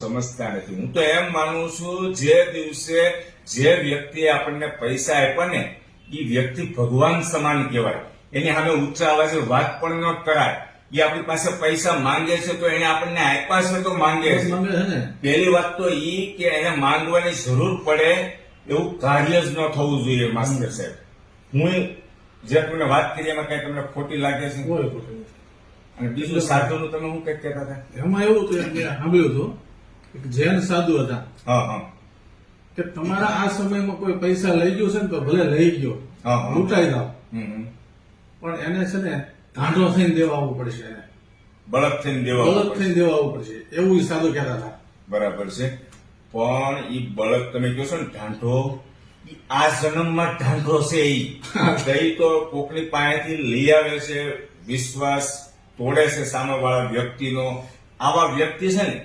સમજતા નથી. હું તો એમ માનું છું જે દિવસે જે વ્યક્તિએ આપણને પૈસા આપ્યા ને એ વ્યક્તિ ભગવાન સમાન કહેવાય. એની સામે ઊંચા અવાજે વાત પણ ન કરાય. એ આપણી પાસે પૈસા માંગે છે તો એને આપણને આપ્યા છે તો માંગે છે. પહેલી વાત તો ઈ કે એને માંગવાની જરૂર પડે એવું કાર્ય જ ન થવું જોઈએ. માસ્ટર સાહેબ, હું જે તમને વાત કરી એમાં કઈ તમને ખોટી લાગે છે? અને બીજું સાધુનું તમે શું કઈ કહેતા હતા? એમાં એવું હતું, મેં સાંભળ્યું હતું એક જૈન સાધુ હતા હા કે તમારા આ સમયમાં કોઈ પૈસા લઈ ગયો છે ને તો ભલે લઈ ગયો, લૂંટાઈ જાવ, પણ એને છે ને ધાંધો થઈને દેવા આવવું પડશે, એને બળદ થઈને દેવા આવવું પડશે, એવું ઈ સાધુ કહેતા હતા. બરાબર છે. પણ ઈ બળદ તમે કહો છો ને ઢાંઢો, ઈ આ જન્મમાં ઢાંઢો છે. ઈ તો કોકની પાસેથી લઈ આવે છે, વિશ્વાસ તોડે છે સામેવાળા વ્યક્તિનો. આવા વ્યક્તિ છે ને